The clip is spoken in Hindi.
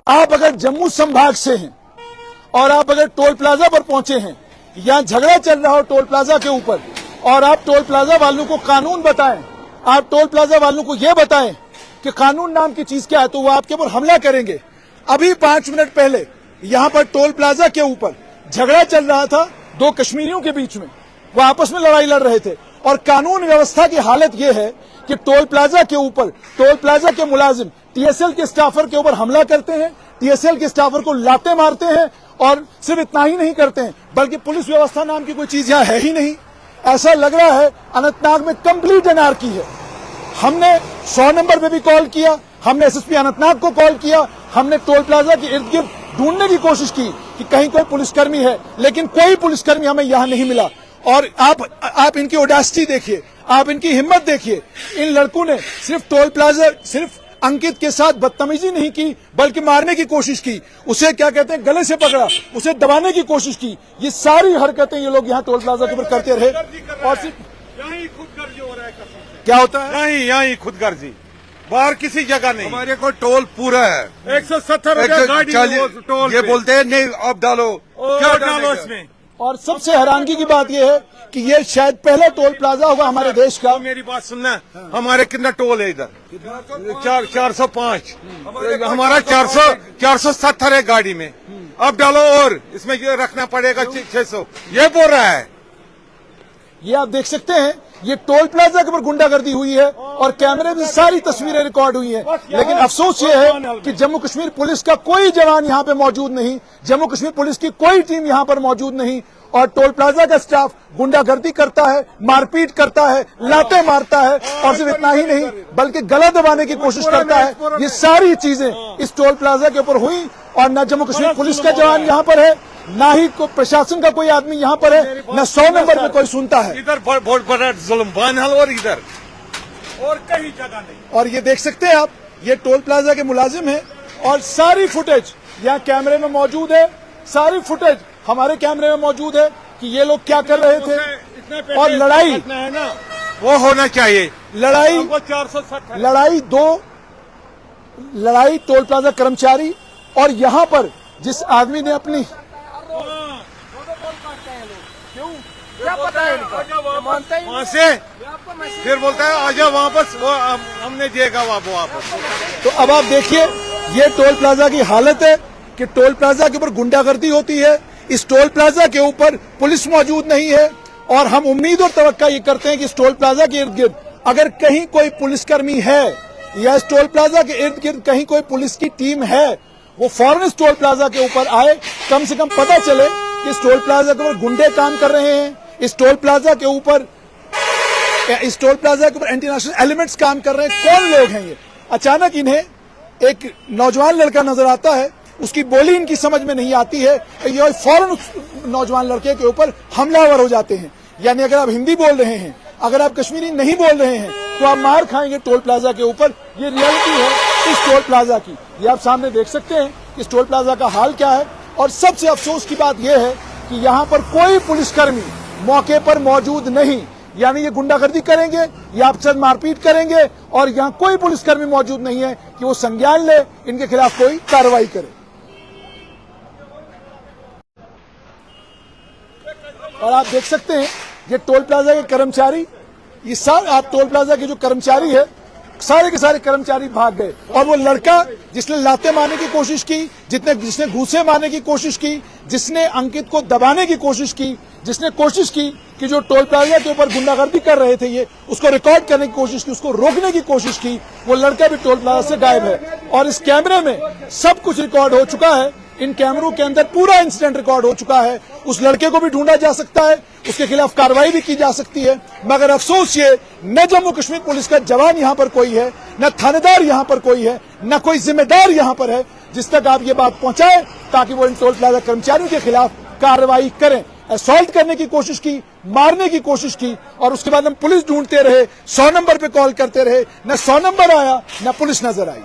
आप अगर जम्मू संभाग से हैं और आप अगर टोल प्लाजा पर पहुंचे हैं, यहाँ झगड़ा चल रहा हो टोल प्लाजा के ऊपर, और आप टोल प्लाजा वालों को कानून बताएं, आप टोल प्लाजा वालों को यह बताएं कि कानून नाम की चीज क्या है, तो वो आपके ऊपर हमला करेंगे। अभी 5 मिनट पहले यहाँ पर टोल प्लाजा के ऊपर झगड़ा चल रहा था दो कश्मीरियों के बीच में, वो आपस में लड़ाई लड़ रहे थे, और कानून व्यवस्था की हालत यह है कि टोल प्लाजा के ऊपर टोल प्लाजा के मुलाजिम टीएसएल के स्टाफर के ऊपर हमला करते हैं, टीएसएल के स्टाफर को लाते मारते हैं, और सिर्फ इतना ही नहीं करते हैं बल्कि पुलिस व्यवस्था नाम की कोई चीज यहाँ है ही नहीं। ऐसा लग रहा है अनंतनाग में कंप्लीट एनार्की है। हमने 100 नंबर पे भी कॉल किया, हमने एसएसपी अनंतनाग को कॉल किया, हमने टोल प्लाजा के इर्द गिर्द ढूंढने की कोशिश की कि कहीं कोई पुलिसकर्मी है, लेकिन कोई पुलिसकर्मी हमें यहाँ नहीं मिला। और आप इनकी ऑडेसिटी देखिए, आप इनकी हिम्मत देखिए। इन लड़कों ने सिर्फ टोल प्लाजा, सिर्फ अंकित के साथ बदतमीजी नहीं की बल्कि मारने की कोशिश की, उसे क्या कहते हैं गले से पकड़ा, उसे दबाने की कोशिश की। ये सारी हरकतें ये लोग यहाँ टोल प्लाजा के ऊपर करते रहे। और सिर्फ यही खुदगर्जी हो रहा है। क्या होता है? यही खुदगर्जी, बाहर किसी जगह नहीं। हमारे को टोल पूरा है 170 गाड़ी टोल ये बोलते हैं नहीं अब डालो, क्या डालो इसमें। और सबसे हैरानगी की बात यह है कि ये शायद पहला टोल प्लाजा होगा हमारे देश का। मेरी बात सुनना, हमारे कितना टोल है इधर? 405, हमारा 470 है गाड़ी में। अब डालो और इसमें ये रखना पड़ेगा 600, ये बोल रहा है। ये आप देख सकते हैं, ये टोल प्लाजा के ऊपर गुंडागर्दी हुई है और कैमरे में सारी तस्वीरें रिकॉर्ड हुई हैं। लेकिन अफसोस ये है कि जम्मू कश्मीर पुलिस का कोई जवान यहाँ पे मौजूद नहीं, जम्मू कश्मीर पुलिस की कोई टीम यहाँ पर मौजूद नहीं, और टोल प्लाजा का स्टाफ गुंडागर्दी करता है, मारपीट करता है, लाते मारता है, और सिर्फ इतना ही नहीं बल्कि गला दबाने की कोशिश करता है। ये सारी चीजें इस टोल प्लाजा के ऊपर हुई, और न जम्मू कश्मीर पुलिस का जवान यहाँ पर है, ना ही प्रशासन का कोई आदमी यहाँ पर है, न 100 नंबर पे कोई सुनता है। इधर बहुत बड़ा जुल्म बानहल और इधर और कहीं जगह नहीं। और ये देख सकते हैं आप, ये टोल प्लाजा के मुलाजिम हैं, और सारी फुटेज यहाँ कैमरे में मौजूद है, सारी फुटेज हमारे कैमरे में मौजूद है कि ये लोग क्या कर रहे थे। और लड़ाई है ना, वो होना चाहिए। लड़ाई 470, लड़ाई टोल प्लाजा कर्मचारी और यहाँ पर जिस आदमी ने अपनी क्या पता है इनको, मानते ही वहाँ से फिर बोलता है आजा वापस, वो हमने देगा वापस। तो अब आप देखिए ये टोल प्लाजा की हालत है कि टोल प्लाजा के ऊपर गुंडागर्दी होती है, इस टोल प्लाजा के ऊपर पुलिस मौजूद नहीं है, और हम उम्मीद और तवक्का ये करते हैं कि इस टोल प्लाजा के इर्द गिर्द अगर कहीं कोई पुलिसकर्मी है या इस टोल प्लाजा के इर्द गिर्द कहीं कोई पुलिस की टीम है, वो फौरन इस टोल प्लाजा के ऊपर आए, कम से कम पता चले कि इस टोल प्लाजा के ऊपर गुंडे काम कर रहे हैं, इस टोल प्लाजा के ऊपर एंटी नेशनल एलिमेंट्स काम कर रहे हैं, कौन लोग हैं ये। अचानक इन्हें एक नौजवान लड़का नजर आता है, उसकी बोली इनकी समझ में नहीं आती है, ये फौरन उस नौजवान लड़के के ऊपर हमलावर हो जाते हैं। यानी अगर आप हिंदी बोल रहे हैं, अगर आप कश्मीरी नहीं बोल रहे हैं, तो आप मार खाएंगे टोल प्लाजा के ऊपर। ये रियलिटी है इस टोल प्लाजा की, ये आप सामने देख सकते हैं इस टोल प्लाजा का हाल क्या है। और सबसे अफसोस की बात यह है कि यहाँ पर कोई पुलिसकर्मी मौके पर मौजूद नहीं, यानी ये गुंडागर्दी करेंगे या आपसे मारपीट करेंगे, और यहाँ कोई पुलिसकर्मी मौजूद नहीं है कि वो संज्ञान ले, इनके खिलाफ कोई कार्रवाई करे। और आप देख सकते हैं ये टोल प्लाजा के कर्मचारी, ये सारे आप टोल प्लाजा के जो कर्मचारी है, सारे के सारे कर्मचारी भाग गए, और वो लड़का जिसने लाते मारने की कोशिश की, जिसने घूसे मारने की कोशिश की, जिसने अंकित को दबाने की कोशिश की, जिसने कोशिश की कि जो टोल प्लाजा के ऊपर गुंडागर्दी कर रहे थे ये उसको रिकॉर्ड करने की कोशिश की, उसको रोकने की कोशिश की, वो लड़का भी टोल प्लाजा से गायब है। और इस कैमरे में सब कुछ रिकॉर्ड हो चुका है, इन कैमरों के अंदर पूरा इंसिडेंट रिकॉर्ड हो चुका है। उस लड़के को भी ढूंढा जा सकता है, उसके खिलाफ कार्रवाई भी की जा सकती है, मगर अफसोस ये न जम्मू कश्मीर पुलिस का जवान यहाँ पर कोई है, न थानेदार यहाँ पर कोई है, न कोई जिम्मेदार यहाँ पर है जिस तक आप ये बात पहुंचाए ताकि वो इन टोल प्लाजा कर्मचारियों के खिलाफ कार्रवाई करें। असॉल्ट करने की कोशिश की, मारने की कोशिश की, और उसके बाद हम पुलिस ढूंढते रहे, 100 नंबर पे कॉल करते रहे, न 100 नंबर आया न पुलिस नजर आई।